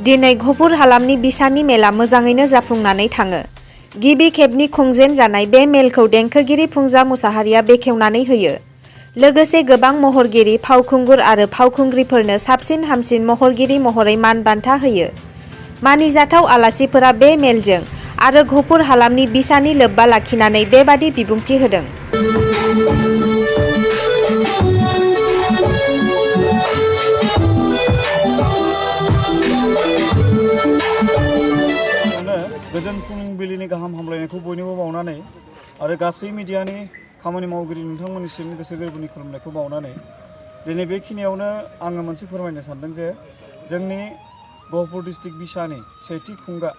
दिनै घपुर हालामनि बिसानि मेला मोजाङैनो जाफुंनानै थाङो। गिबि खेबनि खुंजेन जानाय बे मेलखौ देंखोगिरि फुंजा मुसाहारिया बेखेवनानै होयो। लोगोसे गोबां महरगिरि, फावखुंगुर आरो फावखुंग्रिफोरनो साबसिन हामसिन महरगिरि महरै मान बान्था होयो। मानिजाथाव आलासिफोरा बे मेलजों आरो घपुर हालामनि बिसानि लोब्बा लाखिनानै बेबादि बिबुंथि होदों। गोजोन फुंबिलिनि गाहाम हामलायनायखौ बयनोबो बावनानै आरो गासै मिडियानि खामानि मावगिरि नोंथांमोननिसिम गोसो गोरबोनि खुलुमनायखौ बावनानै दिनै बेखिनियावनो आङो मोनसे फोरमायनो सानदों जे जोंनि गहपुर डिस्ट्रिक्ट बिसानि सेथि खुंगा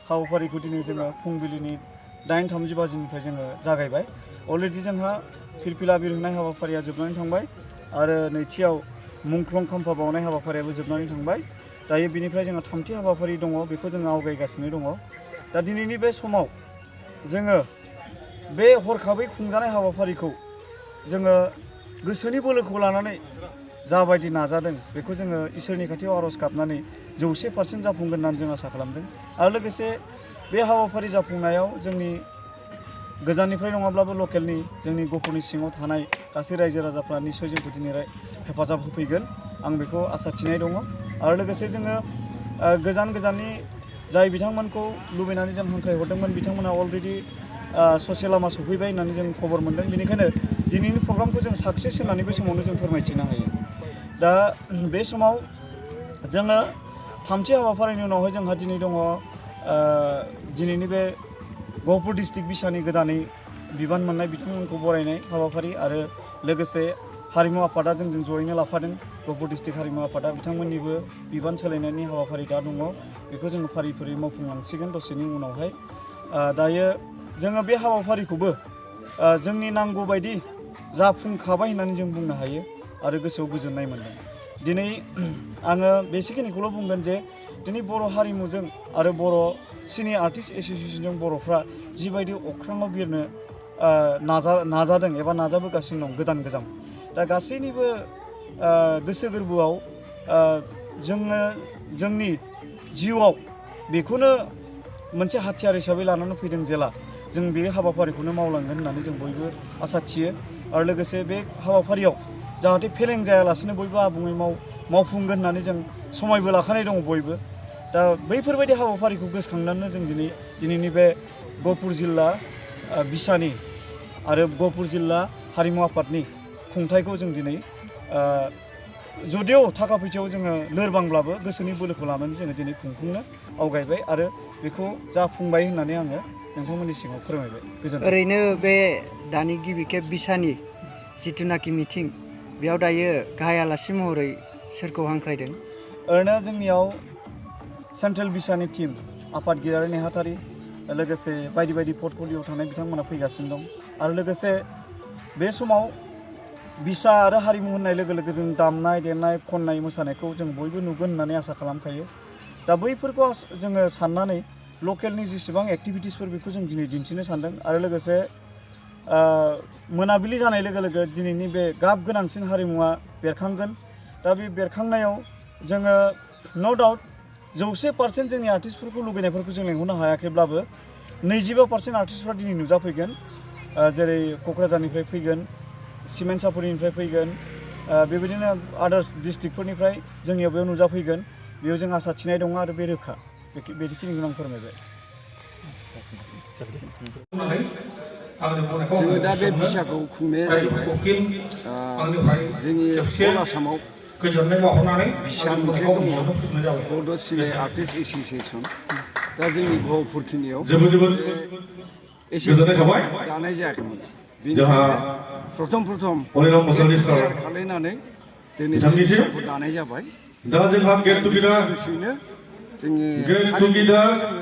हाबाफारिखौ दिनै जोङो फुंबिलिनि 8:30 बाजिनिफ्राय जोङो जागायबाय। अलरेडि जोंहा फिरफिला बिरहोनाय हाबाफारिया जोबनानै थांबाय आरो नैथियाव मुंख्लं खाम्फा बावनाय हाबाफारियाबो जोबनानै थांबाय। दायो बिनिफ्राय जोंहा थामथि हाबाफारि दङ, बेखौ जोङो आवगायगासिनो दङ। दा दिनैनि बे समाव जोङो बे हरखाबै खुंजानाय हाबाफारिखौ जोङो गोसोनि बोलोखौ लानानै जाबायदि नाजादों बेखौ जोङो इसोरनि खाथियाव आर'ज गाबनानै 100% जाफुंगोन होननानै जों आसा खालामदों। आरो लोगोसे बे हाबाफारि जाफुंनायाव जोंनि गोजाननिफ्राय नङाब्लाबो लकेलनि जोंनि गहपुरनि सिङाव थानाय गासै रायजो राजाफ्रा निस्सय जोंखौ दिनै हेफाजाब होफैगोन, आं बेखौ आसा थिनाय दङ। आरो लोगोसे जोङो गोजाननि जाय बिथांमोनखौ लुबैनानै जों हांख्रायहरदोंमोन बिथांमोना अलरेडि ससे लामा सफैबाय होननानै जों खबर मोनदों। बेनिखायनो दिनैनि प्रग्रामखौ जों साक्सेस होननानै बे समावनो जों फोरमायथिनो हायो। दा बे समाव जोङो थामथि हाबाफारिनि उनावहाय जोंहा दिनै दङ दिनैनि बे गहपुर डिस्ट्रिक्ट बिसानि गोदानै बिबान मोननाय बिथांमोनखौ बरायनाय हाबाफारि आरो लोगोसे हारिमु आफादा जोंजों जयैनो लाफादों। गहपुर डिस्ट्रिक्ट हारिमु आफादा बिथांमोननिबो बिबान सोलायनायनि हाबाफारि दा दङ। बेखौ जोङो फारि फारि मावफुंलांसिगोन दसेनि उनावहाय। दायो जोङो बे हाबाफारिखौबो जोंनि नांगौ बायदि जाफुंखाबाय होननानै जों बुंनो हायो आरो गोसोआव गोजोननाय मोनदों। दिनै आङो बेसेखिनिखौल' बुंगोन जे दिनै बर' हारिमुजों आरो बर' सिनि आर्टिस्ट एस'सियेसनजों बर'फ्रा जिबायदि अख्राङाव बिरनो नाजादों एबा नाजाबोगासिनो दं गोदान गोजाम। दा गासैनिबो गोसो गोरबोआव जोङो जोंनि जिउआव बेखौनो मोनसे हाथियार हिसाबै लानानै फैदों जेला जों बे हाबाफारिखौनो मावलांगोन होननानै जों बयबो आसा थियो। आरो लोगोसे बे हाबाफारियाव जाहाथे फेलें जायालासिनो बयबो आबुङै मावफुंगोन होननानै जों समायबो लाखानाय दङ बयबो। दा बैफोरबायदि हाबाफारिखौ गोसोखांनानै जों दिनैनि बे गहपुर जिल्ला बिसानि आरो गहपुर जिल्ला हारिमु आफादनि खुंथायखौ जों दिनै जुदियाव थाखा फैसायाव जोङो लोरबांब्लाबो गोसोनि बोलोखौ लानानै जोङो दिनै खुंफुंनो आवगायबाय आरो बेखौ जाफुंबाय होननानै आङो नोंथांमोननि सिगाङाव फोरमायबाय। गोजोन्थों। ओरैनो बे दानि गिबि खेब बिसानि जिथुनाखि मिथिं, बेयाव दायो गाहाय आलासि महरै सोरखौ हांख्रायदों? ओरैनो जोंनियाव सेन्ट्रेल बिसानि टिम आफादगिरि नेहाथारि लोगोसे बायदि बायदि पर्टफलिय'आव थानाय बिथांमोना फैगासिनो दं। आरो लोगोसे बे समाव बिसा आरो हारिमु होननाय लोगो लोगो जों दामनाय देनाय खननाय मोसानायखौ जों बयबो नुगोन होननानै आसा खालामखायो। दा बैफोरखौ जोङो साननानै लकेलनि जेसेबां एक्टिभिटिसफोर बेखौ जों दिनै दिन्थिनो सानदों। आरो लोगोसे मोनाबिलि जानाय लोगो लोगो दिनैनि बे गाब गोनांसिन हारिमुवा बेरखांगोन। दा बे बेरखांनायाव जोङो न' डाउट 100% जोंनि आर्टिस्टफोरखौ लुबैनायफोरखौ जों लेंहरनो हायाखैब्लाबो 25% आर्टिस्टफ्रा दिनै नुजाफैगोन। जेरै क'क्राझारनिफ्राय फैगोन, सिमेन्सापुरिनिफ्राय फैगोन, बेबायदिनो आदार्स डिस्ट्रिक्टफोरनिफ्राय जोंनियाव बेयाव नुजाफैगोन। बेयाव जों आसा थिनाय दङ आरो बे रोखा। बेखिनिखौनो आं फोरमायबाय। जोङो दा बे बिसाखौ खुंनाया जाहैबाय जोंनि अल आसामाव बिसा मोनसे दङ, बड' सिने आर्टिस्ट एस'सियेसन। दा जोंनि गहपुरखिनियाव एस'सियेसन दानाय जायाखैमोन। बेनिखायनो प्रथम गेट खालायनानै दिनै बे बिसाखौ दानाय जाबाय। लोगोसेयैनो जोंनि हारिमुखौबो जोङो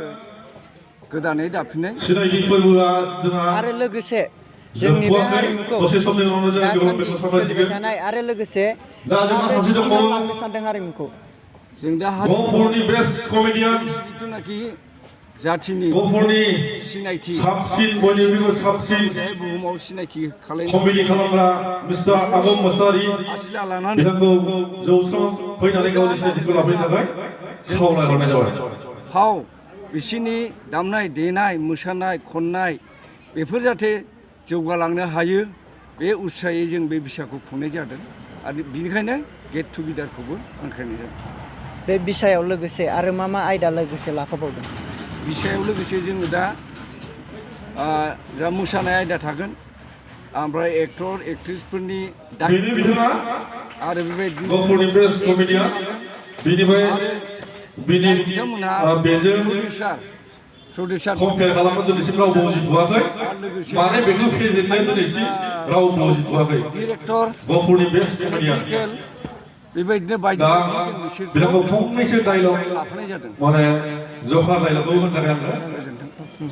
गोदानै दाफिननाय आरो लोगोसे जोंनि बे हारिमुखौ दासान्दि सोलिबाय थानाय आरो लोगोसे माबोरै बिथिङाव लांनो सानदों हारिमुखौ? जों दा हारिमुखौ जोंनि जिथुनाखि जाथिनि गफुरनि सिनायथि साबसिन बयनिख्रुइबो साबसिन बुहुमाव सिनायथि खालामनो कमेडि खालामग्रा मिस्टार आगम मोसाहारि आसिला लानानै बिथांखौ जौस्रां फैनानै गावनि सिनायथिखौ लाफैनो थाखाय खावलायहरनाय जाबाय फाव बिसोरनि दामनाय देनाय मोसानाय खननाय बेफोर जाहाथे जौगालांनो हायो बे उत्साहै जों बे बिसाखौ खुंनाय जादों आरो बिनिखायनो गेट टुगेदारखौबो हांख्रायनाय जादों बे बिसायाव लोगोसे आरो मा मा आयदा लोगोसे लाफाबावदों बिसायाव लोगोसे जोङो दा जा मोसानाय आयदा थागोन ओमफ्राय एक्टर एक्ट्रिसफोरनि बेनि बिथाङा आरो बेबायदिनो गफुरनि बेस्ट कमेडियान बिनिफ्राय बिनि बिथांमोनहा बेजों प्रडिउसार कम्पेयार खालामनो दिनैसिम रावबो उजिथ'वाखै माने बेखौ फेजेननो दिनैसिम रावबो उजिथ'वाखै डिरेक्टर गफुरनि बेस्ट कमेडियान बेबायदिनो बायदि दा बायदि बिथांखौ फंनैसो डायलग लाफानाय जादों माने जखा डायलगखौ होनो थाखाय आङो